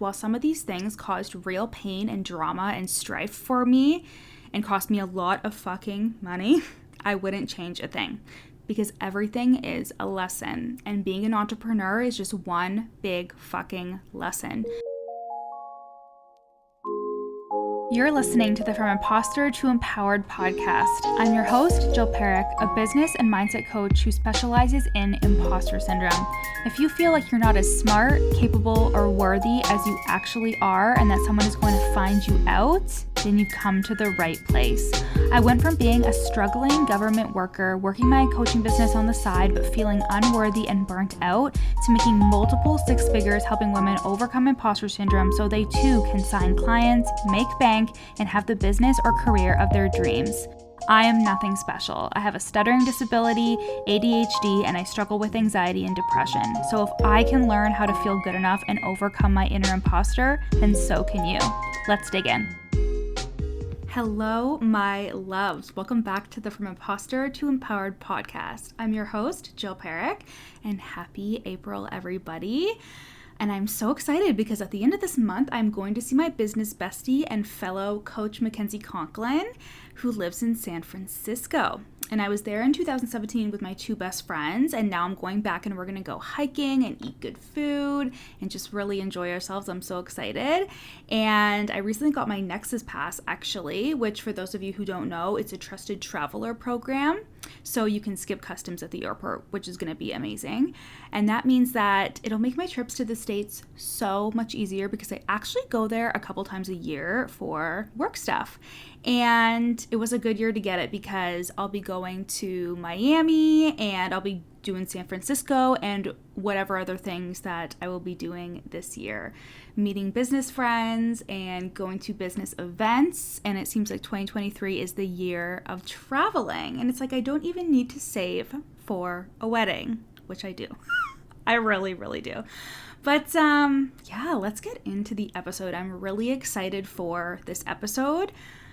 While some of these things caused real pain and drama and strife for me and cost me a lot of fucking money, I wouldn't change a thing because everything is a lesson, and being an entrepreneur is just one big fucking lesson. You're listening to the From Imposter to Empowered podcast. I'm your host, Jill Perrick, a business and mindset coach who specializes in imposter syndrome. If you feel like you're not as smart, capable, or worthy as you actually are, and that someone is going to find you out, then you've come to the right place. I went from being a struggling government worker, working my coaching business on the side, but feeling unworthy and burnt out, to making multiple six figures helping women overcome imposter syndrome so they too can sign clients, make bank, and have the business or career of their dreams. I am nothing special. I have a stuttering disability, ADHD, and I struggle with anxiety and depression. So if I can learn how to feel good enough and overcome my inner imposter, then so can you. Let's dig in. Hello, my loves. Welcome back to the From Imposter to Empowered podcast. I'm your host, Jill Perrick, and happy April, everybody. And I'm so excited because at the end of this month, I'm going to see my business bestie and fellow coach, Mackenzie Conklin, who lives in San Francisco. And I was there in 2017 with my two best friends, and now I'm going back and we're going to go hiking and eat good food and just really enjoy ourselves. I'm so excited. And I recently got my Nexus Pass, actually, which for those of you who don't know, it's a trusted traveler program. So you can skip customs at the airport, which is going to be amazing. And that means that it'll make my trips to the States so much easier because I actually go there a couple times a year for work stuff. And it was a good year to get it because I'll be going to Miami and I'll be doing San Francisco and whatever other things that I will be doing this year. Meeting business friends and going to business events. And it seems like 2023 is the year of traveling. And it's like I don't even need to save for a wedding, which I do. I really, really do. But yeah, let's get into the episode. I'm really excited for this episode.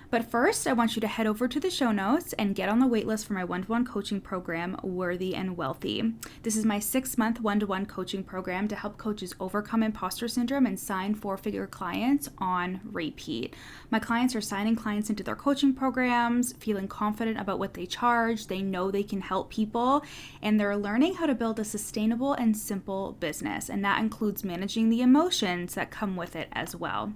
But first, I want you to head over to the show notes and get on the waitlist for my one-to-one coaching program, Worthy and Wealthy. This is my 6-month one-to-one coaching program to help coaches overcome imposter syndrome and sign 4-figure clients on repeat. My clients are signing clients into their coaching programs, feeling confident about what they charge, they know they can help people, and they're learning how to build a sustainable and simple business. And that includes managing the emotions that come with it as well.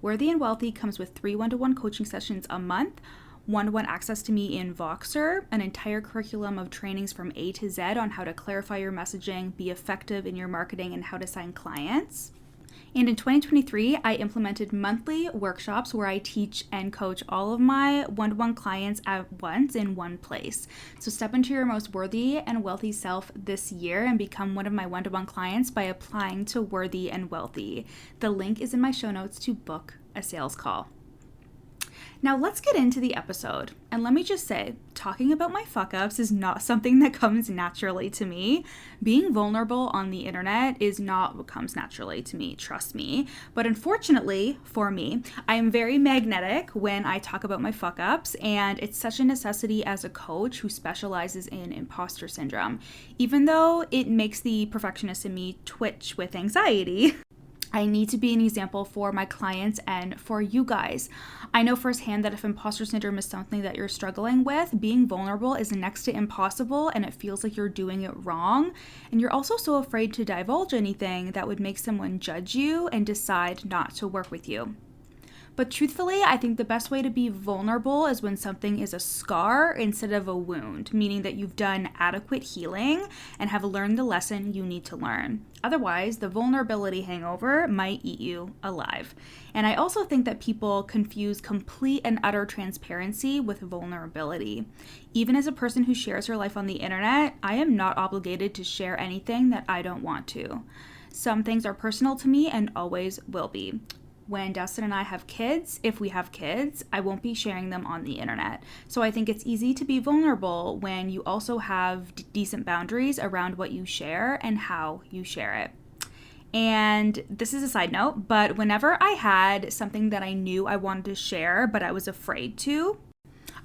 Worthy and Wealthy comes with 3 one-to-one coaching sessions a month, one-to-one access to me in Voxer, an entire curriculum of trainings from A to Z on how to clarify your messaging, be effective in your marketing, and how to sign clients. And in 2023, I implemented monthly workshops where I teach and coach all of my one-to-one clients at once in one place. So step into your most worthy and wealthy self this year and become one of my one-to-one clients by applying to Worthy and Wealthy. The link is in my show notes to book a sales call. Now let's get into the episode. And let me just say, talking about my fuck-ups is not something that comes naturally to me. Being vulnerable on the internet is not what comes naturally to me, trust me. But unfortunately for me, I am very magnetic when I talk about my fuck-ups, and it's such a necessity as a coach who specializes in imposter syndrome. Even though it makes the perfectionist in me twitch with anxiety, I need to be an example for my clients and for you guys. I know firsthand that if imposter syndrome is something that you're struggling with, being vulnerable is next to impossible and it feels like you're doing it wrong. And you're also so afraid to divulge anything that would make someone judge you and decide not to work with you. But truthfully, I think the best way to be vulnerable is when something is a scar instead of a wound, meaning that you've done adequate healing and have learned the lesson you need to learn. Otherwise, the vulnerability hangover might eat you alive. And I also think that people confuse complete and utter transparency with vulnerability. Even as a person who shares her life on the internet, I am not obligated to share anything that I don't want to. Some things are personal to me and always will be. When Dustin and I have kids, if we have kids, I won't be sharing them on the internet. So I think it's easy to be vulnerable when you also have decent boundaries around what you share and how you share it. And this is a side note, but whenever I had something that I knew I wanted to share, but I was afraid to,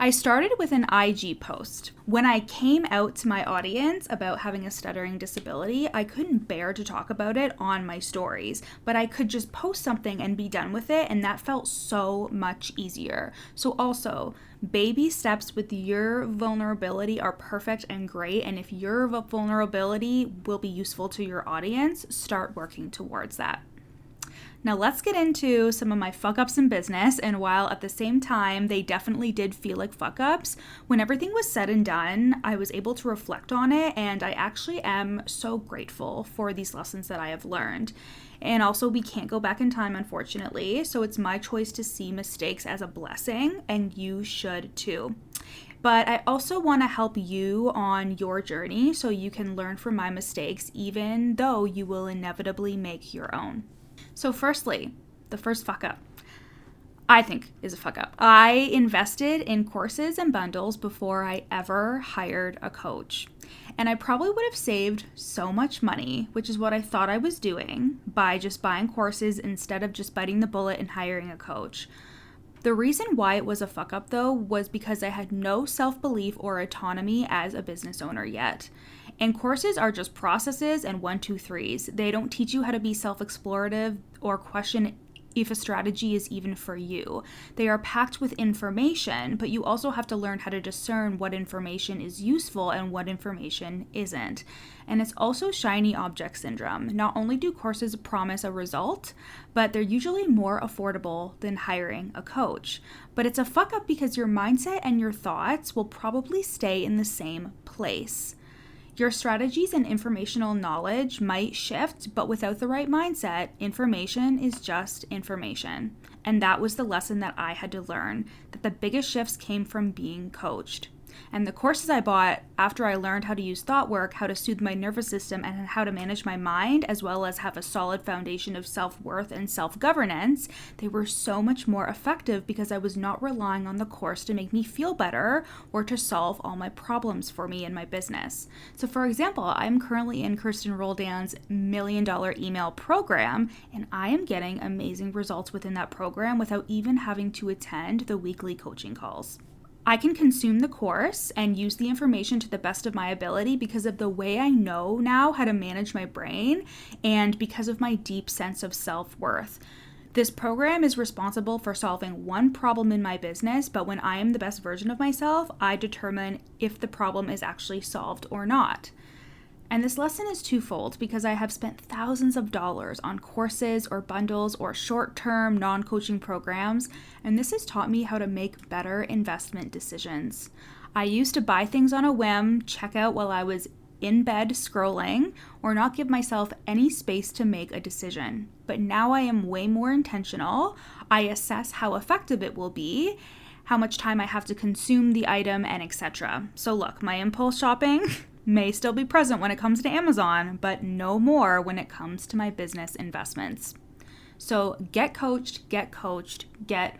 I started with an IG post. When I came out to my audience about having a stuttering disability, I couldn't bear to talk about it on my stories, but I could just post something and be done with it, and that felt so much easier. So also, baby steps with your vulnerability are perfect and great, and if your vulnerability will be useful to your audience, start working towards that. Now let's get into some of my fuck-ups in business, and while at the same time they definitely did feel like fuck-ups, when everything was said and done, I was able to reflect on it, and I actually am so grateful for these lessons that I have learned. And also, we can't go back in time, unfortunately, so it's my choice to see mistakes as a blessing, and you should too. But I also want to help you on your journey so you can learn from my mistakes, even though you will inevitably make your own. So firstly, the first fuck up, I think, is a fuck up. I invested in courses and bundles before I ever hired a coach. And I probably would have saved so much money, which is what I thought I was doing, by just buying courses instead of just biting the bullet and hiring a coach. The reason why it was a fuck up, though, was because I had no self-belief or autonomy as a business owner yet. And courses are just processes and 1, 2, 3s. They don't teach you how to be self-explorative or question if a strategy is even for you. They are packed with information, but you also have to learn how to discern what information is useful and what information isn't. And it's also shiny object syndrome. Not only do courses promise a result, but they're usually more affordable than hiring a coach. But it's a fuck up because your mindset and your thoughts will probably stay in the same place. Your strategies and informational knowledge might shift, but without the right mindset, information is just information. And that was the lesson that I had to learn, that the biggest shifts came from being coached. And the courses I bought after I learned how to use thought work, how to soothe my nervous system, and how to manage my mind, as well as have a solid foundation of self-worth and self-governance, they were so much more effective because I was not relying on the course to make me feel better or to solve all my problems for me in my business. So for example, I'm currently in Kirsten Roldan's $1 Million Email program, and I am getting amazing results within that program without even having to attend the weekly coaching calls. I can consume the course and use the information to the best of my ability because of the way I know now how to manage my brain and because of my deep sense of self-worth. This program is responsible for solving one problem in my business, but when I am the best version of myself, I determine if the problem is actually solved or not. And this lesson is twofold because I have spent thousands of dollars on courses or bundles or short-term non-coaching programs, and this has taught me how to make better investment decisions. I used to buy things on a whim, check out while I was in bed scrolling, or not give myself any space to make a decision. But now I am way more intentional. I assess how effective it will be, how much time I have to consume the item, and etc. So look, my impulse shopping may still be present when it comes to Amazon, but no more when it comes to my business investments. So get coached, get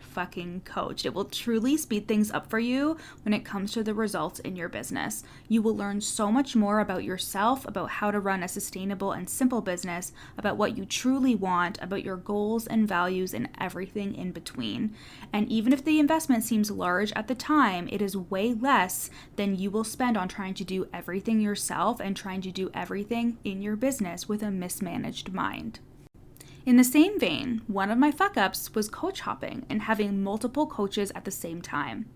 fucking coached. It will truly speed things up for you when it comes to the results in your business. You will learn so much more about yourself, about how to run a sustainable and simple business, about what you truly want, about your goals and values and everything in between. And even if the investment seems large at the time, it is way less than you will spend on trying to do everything yourself and trying to do everything in your business with a mismanaged mind. In the same vein, one of my fuck-ups was coach hopping and having multiple coaches at the same time.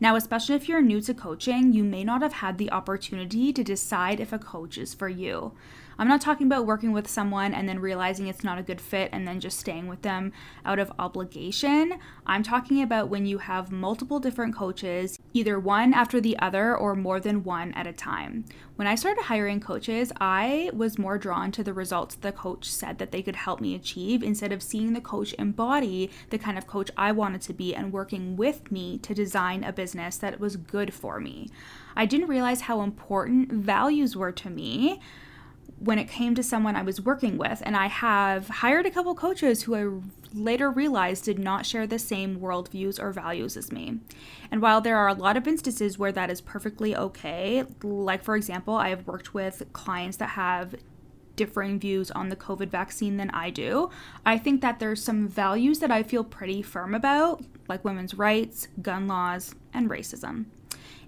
Now, especially if you're new to coaching, you may not have had the opportunity to decide if a coach is for you. I'm not talking about working with someone and then realizing it's not a good fit and then just staying with them out of obligation. I'm talking about when you have multiple different coaches, either one after the other or more than one at a time. When I started hiring coaches, I was more drawn to the results the coach said that they could help me achieve instead of seeing the coach embody the kind of coach I wanted to be and working with me to design a business that was good for me. I didn't realize how important values were to me when it came to someone I was working with, and I have hired a couple coaches who I later realized did not share the same worldviews or values as me. And while there are a lot of instances where that is perfectly okay, like for example, I have worked with clients that have differing views on the COVID vaccine than I do. I think that there's some values that I feel pretty firm about, like women's rights, gun laws, and racism.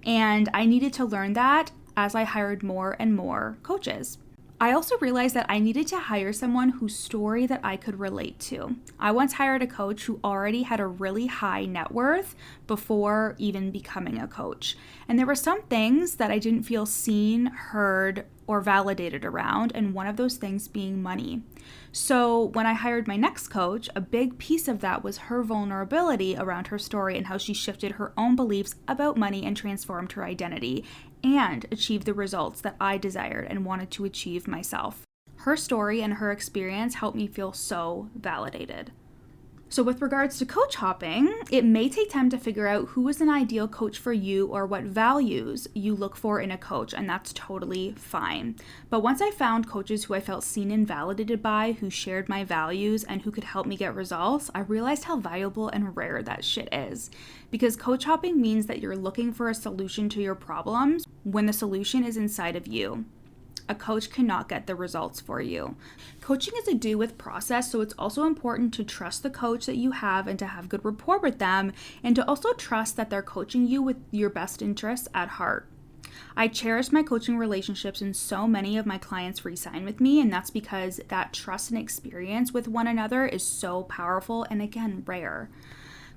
And I needed to learn that as I hired more and more coaches. I also realized that I needed to hire someone whose story that I could relate to. I once hired a coach who already had a really high net worth before even becoming a coach. And there were some things that I didn't feel seen, heard, or validated around, and one of those things being money. So when I hired my next coach, a big piece of that was her vulnerability around her story and how she shifted her own beliefs about money and transformed her identity and achieved the results that I desired and wanted to achieve myself. Her story and her experience helped me feel so validated. So with regards to coach hopping, it may take time to figure out who is an ideal coach for you or what values you look for in a coach, and that's totally fine. But once I found coaches who I felt seen and validated by, who shared my values and who could help me get results, I realized how valuable and rare that shit is. Because coach hopping means that you're looking for a solution to your problems when the solution is inside of you. A coach cannot get the results for you. Coaching is a do with process, so it's also important to trust the coach that you have and to have good rapport with them, and to also trust that they're coaching you with your best interests at heart. I cherish my coaching relationships, and so many of my clients re-sign with me, and that's because that trust and experience with one another is so powerful and, again, rare.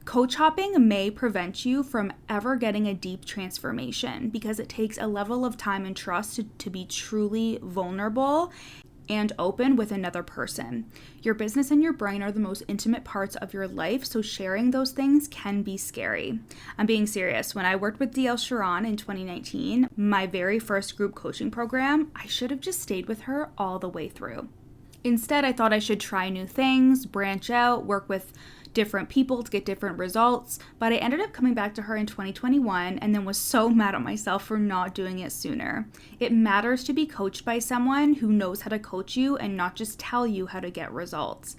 Coach hopping may prevent you from ever getting a deep transformation because it takes a level of time and trust to be truly vulnerable and open with another person. Your business and your brain are the most intimate parts of your life, so sharing those things can be scary. I'm being serious. When I worked with DL Sharon in 2019, my very first group coaching program, I should have just stayed with her all the way through. Instead, I thought I should try new things, branch out, work with different people to get different results, but I ended up coming back to her in 2021 and then was so mad at myself for not doing it sooner. It matters to be coached by someone who knows how to coach you and not just tell you how to get results.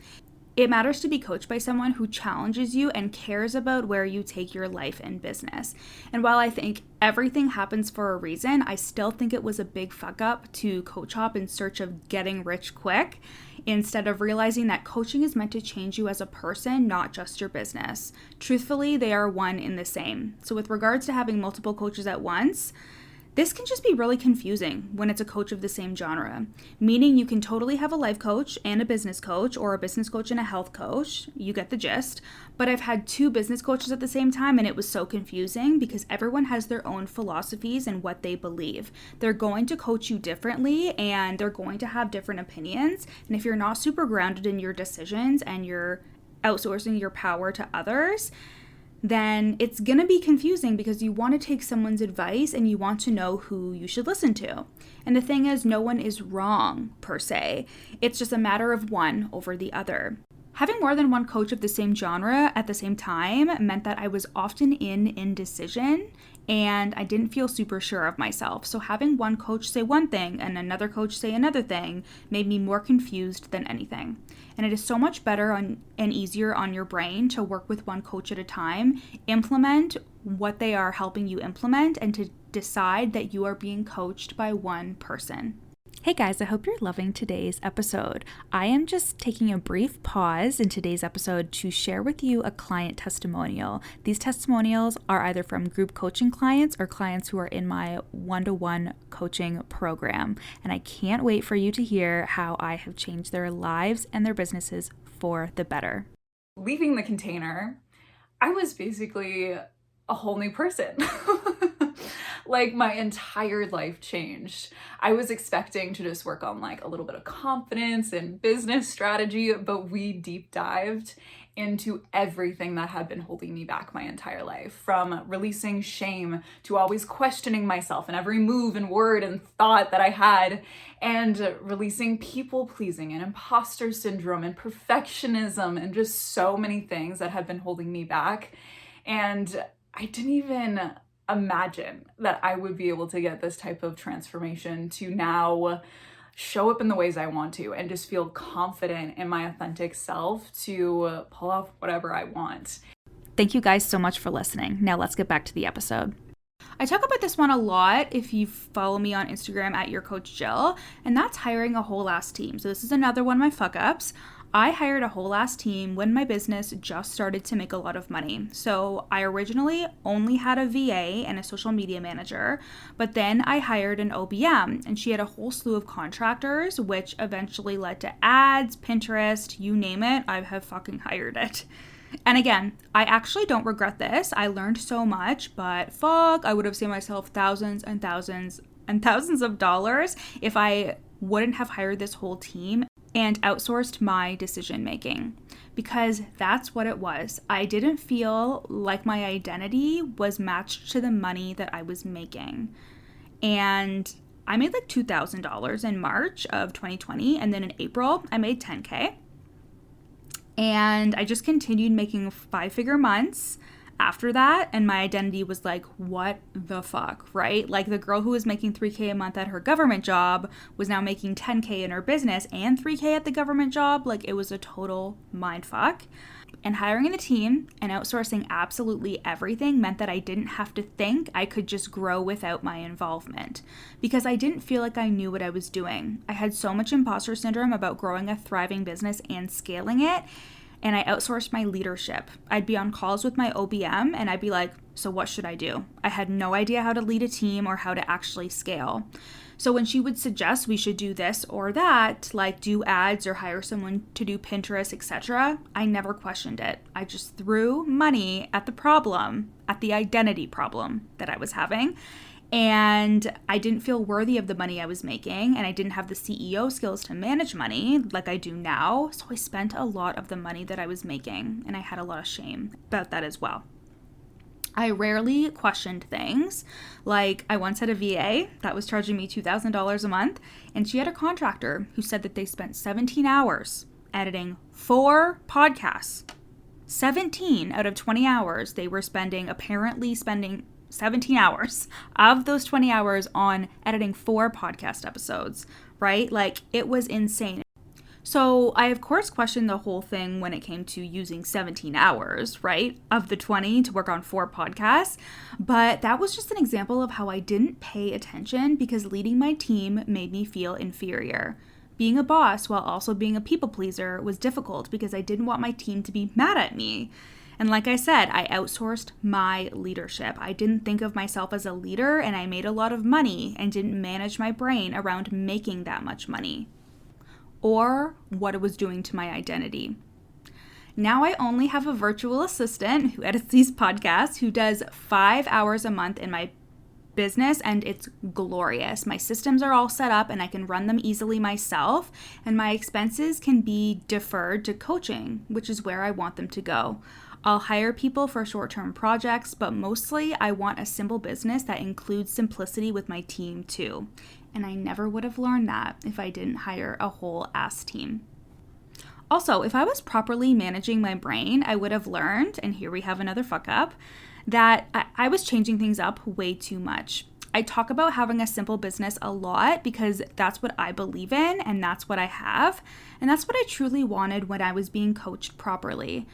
It matters to be coached by someone who challenges you and cares about where you take your life and business. And while I think everything happens for a reason, I still think it was a big fuck up to coach hop in search of getting rich quick, instead of realizing that coaching is meant to change you as a person, not just your business. Truthfully, they are one in the same. So with regards to having multiple coaches at once, this can just be really confusing when it's a coach of the same genre, meaning you can totally have a life coach and a business coach, or a business coach and a health coach. You get the gist. But I've had two business coaches at the same time, and it was so confusing because everyone has their own philosophies and what they believe. They're going to coach you differently, and they're going to have different opinions. And if you're not super grounded in your decisions and you're outsourcing your power to others, then it's going to be confusing because you want to take someone's advice and you want to know who you should listen to. And the thing is, no one is wrong per se. It's just a matter of one over the other. Having more than one coach of the same genre at the same time meant that I was often in indecision and I didn't feel super sure of myself. So having one coach say one thing and another coach say another thing made me more confused than anything. And it is so much better and easier on your brain to work with one coach at a time, implement what they are helping you implement, and to decide that you are being coached by one person. Hey guys, I hope you're loving today's episode. I am just taking a brief pause in today's episode to share with you a client testimonial. These testimonials are either from group coaching clients or clients who are in my one-to-one coaching program. And I can't wait for you to hear how I have changed their lives and their businesses for the better. Leaving the container, I was basically a whole new person. Like my entire life changed. I was expecting to just work on like a little bit of confidence and business strategy, but we deep dived into everything that had been holding me back my entire life, from releasing shame to always questioning myself in every move and word and thought that I had, and releasing people pleasing and imposter syndrome and perfectionism and just so many things that had been holding me back. And I didn't even imagine that I would be able to get this type of transformation to now show up in the ways I want to and just feel confident in my authentic self to pull off whatever I want. Thank you guys so much for listening. Now let's get back to the episode. I talk about this one a lot if you follow me on Instagram at your coach Jill, and that's hiring a whole ass team. So this is another one of my fuck ups. I hired a whole ass team when my business just started to make a lot of money. So I originally only had a VA and a social media manager, but then I hired an OBM and she had a whole slew of contractors, which eventually led to ads, Pinterest, you name it, I have fucking hired it. And again, I actually don't regret this. I learned so much, but fuck, I would have saved myself thousands and thousands and thousands of dollars if I wouldn't have hired this whole team and outsourced my decision making, because that's what it was. I didn't feel like my identity was matched to the money that I was making. And I made like $2,000 in March of 2020, and then in April, I made 10K. And I just continued making 5-figure months after that, and my identity was like, what the fuck, right? Like the girl who was making 3K a month at her government job was now making 10K in her business and 3K at the government job. Like it was a total mind fuck. And hiring the team and outsourcing absolutely everything meant that I didn't have to think. I could just grow without my involvement because I didn't feel like I knew what I was doing. I had so much imposter syndrome about growing a thriving business and scaling it. And I outsourced my leadership. I'd be on calls with my OBM and I'd be like, so what should I do? I had no idea how to lead a team or how to actually scale. So when she would suggest we should do this or that, like do ads or hire someone to do Pinterest, etc., I never questioned it. I just threw money at the problem, at the identity problem that I was having. And I didn't feel worthy of the money I was making, and I didn't have the CEO skills to manage money like I do now. So I spent a lot of the money that I was making, and I had a lot of shame about that as well. I rarely questioned things. Like I once had a VA that was charging me $2,000 a month, and she had a contractor who said that they spent 17 hours editing 4 podcasts. 17 out of 20 hours they were apparently spending 17 hours of those 20 hours on editing 4 podcast episodes, right? Like it was insane. So I, of course, questioned the whole thing when it came to using 17 hours, right, of the 20 to work on 4 podcasts. But that was just an example of how I didn't pay attention because leading my team made me feel inferior. Being a boss while also being a people pleaser was difficult because I didn't want my team to be mad at me. And like I said, I outsourced my leadership. I didn't think of myself as a leader, and I made a lot of money and didn't manage my brain around making that much money or what it was doing to my identity. Now I only have a virtual assistant who edits these podcasts, who does 5 hours a month in my business, and it's glorious. My systems are all set up and I can run them easily myself, and my expenses can be deferred to coaching, which is where I want them to go. I'll hire people for short-term projects, but mostly I want a simple business that includes simplicity with my team too. And I never would have learned that if I didn't hire a whole ass team. Also, if I was properly managing my brain, I would have learned, and here we have another fuck up, that I was changing things up way too much. I talk about having a simple business a lot because that's what I believe in and that's what I have. And that's what I truly wanted when I was being coached properly.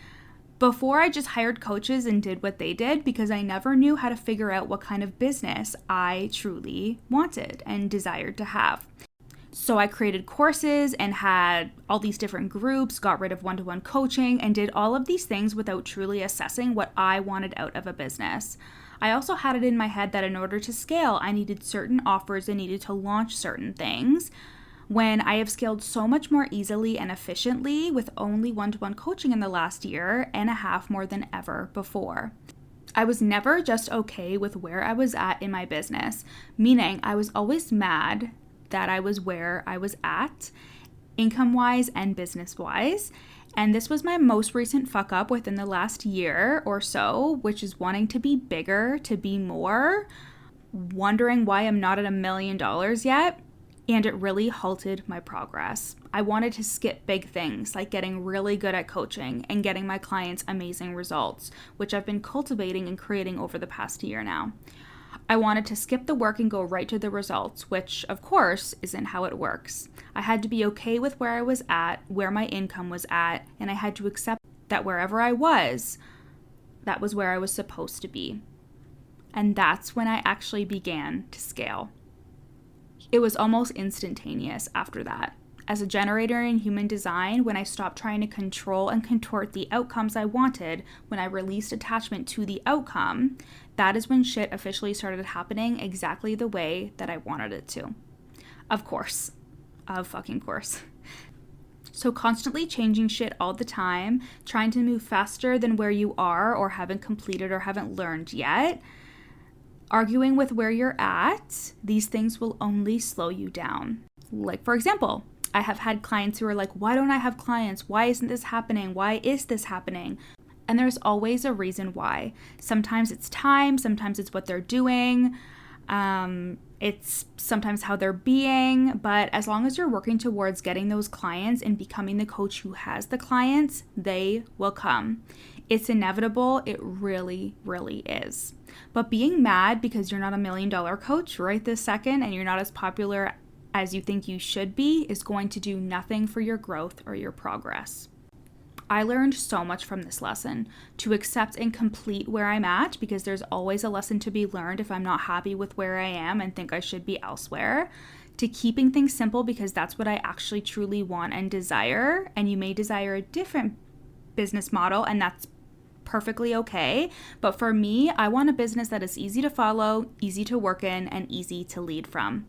Before, I just hired coaches and did what they did because I never knew how to figure out what kind of business I truly wanted and desired to have. So I created courses and had all these different groups, got rid of one-to-one coaching, and did all of these things without truly assessing what I wanted out of a business. I also had it in my head that in order to scale, I needed certain offers and needed to launch certain things, when I have scaled so much more easily and efficiently with only one-to-one coaching in the last year and a half more than ever before. I was never just okay with where I was at in my business, meaning I was always mad that I was where I was at, income-wise and business-wise. And this was my most recent fuck up within the last year or so, which is wanting to be bigger, to be more, wondering why I'm not at $1 million yet. And it really halted my progress. I wanted to skip big things like getting really good at coaching and getting my clients amazing results, which I've been cultivating and creating over the past year now. I wanted to skip the work and go right to the results, which of course isn't how it works. I had to be okay with where I was at, where my income was at, and I had to accept that wherever I was, that was where I was supposed to be. And that's when I actually began to scale. It was almost instantaneous after that. As a generator in human design, when I stopped trying to control and contort the outcomes I wanted, when I released attachment to the outcome, that is when shit officially started happening exactly the way that I wanted it to. Of course. Of fucking course. So constantly changing shit all the time, trying to move faster than where you are or haven't completed or haven't learned yet, arguing with where you're at, these things will only slow you down. Like, for example, I have had clients who are like, why don't I have clients? Why isn't this happening? Why is this happening? And there's always a reason why. Sometimes it's time, sometimes it's what they're doing, it's sometimes how they're being, but as long as you're working towards getting those clients and becoming the coach who has the clients, they will come. It's inevitable. It really, really is. But being mad because you're not $1 million coach right this second and you're not as popular as you think you should be is going to do nothing for your growth or your progress. I learned so much from this lesson, to accept and complete where I'm at, because there's always a lesson to be learned if I'm not happy with where I am and think I should be elsewhere, to keeping things simple because that's what I actually truly want and desire, and you may desire a different business model, and that's perfectly okay. But for me, I want a business that is easy to follow, easy to work in, and easy to lead from.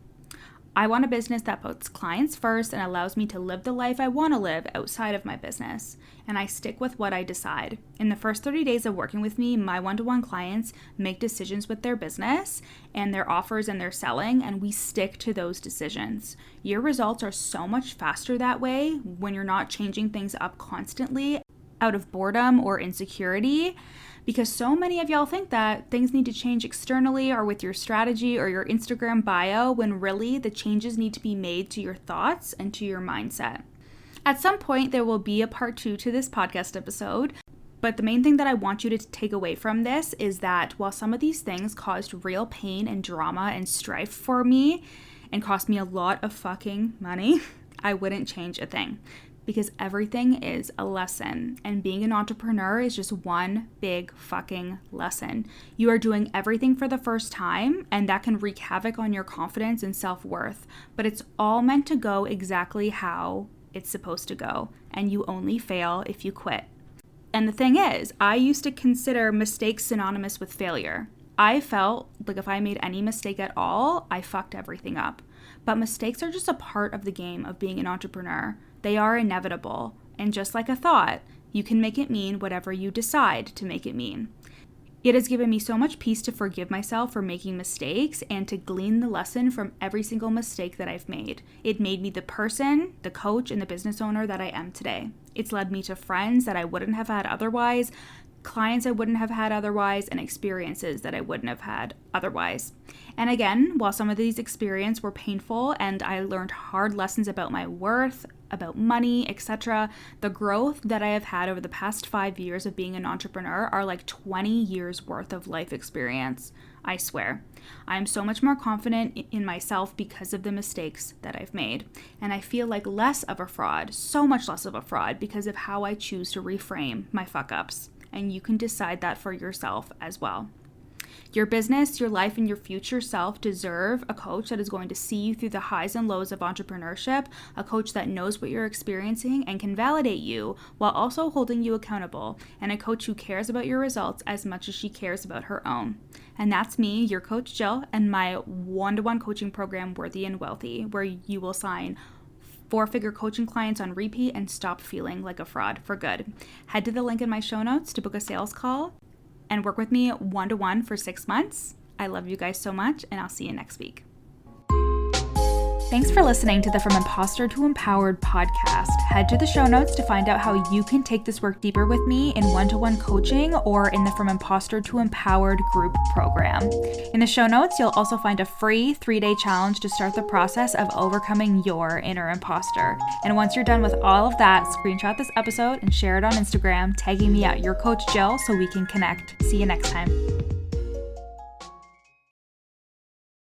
I want a business that puts clients first and allows me to live the life I want to live outside of my business. And I stick with what I decide. In the first 30 days of working with me, my one-to-one clients make decisions with their business and their offers and their selling, and we stick to those decisions. Your results are so much faster that way when you're not changing things up constantly out of boredom or insecurity, because so many of y'all think that things need to change externally or with your strategy or your Instagram bio, when really the changes need to be made to your thoughts and to your mindset. At some point, there will be a part 2 to this podcast episode, but the main thing that I want you to take away from this is that while some of these things caused real pain and drama and strife for me and cost me a lot of fucking money, I wouldn't change a thing. Because everything is a lesson, and being an entrepreneur is just one big fucking lesson. You are doing everything for the first time, and that can wreak havoc on your confidence and self-worth, but it's all meant to go exactly how it's supposed to go, and you only fail if you quit. And the thing is, I used to consider mistakes synonymous with failure. I felt like if I made any mistake at all, I fucked everything up. But mistakes are just a part of the game of being an entrepreneur. They are inevitable, and just like a thought, you can make it mean whatever you decide to make it mean. It has given me so much peace to forgive myself for making mistakes and to glean the lesson from every single mistake that I've made. It made me the person, the coach, and the business owner that I am today. It's led me to friends that I wouldn't have had otherwise, clients I wouldn't have had otherwise, and experiences that I wouldn't have had otherwise. And again, while some of these experiences were painful and I learned hard lessons about my worth, about money, etc., the growth that I have had over the past 5 years of being an entrepreneur are like 20 years worth of life experience. I swear. I'm so much more confident in myself because of the mistakes that I've made. And I feel like less of a fraud, so much less of a fraud, because of how I choose to reframe my fuck-ups. And you can decide that for yourself as well. Your business, your life, and your future self deserve a coach that is going to see you through the highs and lows of entrepreneurship, a coach that knows what you're experiencing and can validate you while also holding you accountable, and a coach who cares about your results as much as she cares about her own. And that's me, your coach Jill, and my one-to-one coaching program, Worthy and Wealthy, where you will sign 4-figure coaching clients on repeat and stop feeling like a fraud for good. Head to the link in my show notes to book a sales call and work with me one-to-one for 6 months. I love you guys so much, and I'll see you next week. Thanks for listening to the From Imposter to Empowered podcast. Head to the show notes to find out how you can take this work deeper with me in one-to-one coaching or in the From Imposter to Empowered group program. In the show notes, you'll also find a free 3-day challenge to start the process of overcoming your inner imposter. And once you're done with all of that, screenshot this episode and share it on Instagram, tagging me at your coach Jill so we can connect. See you next time.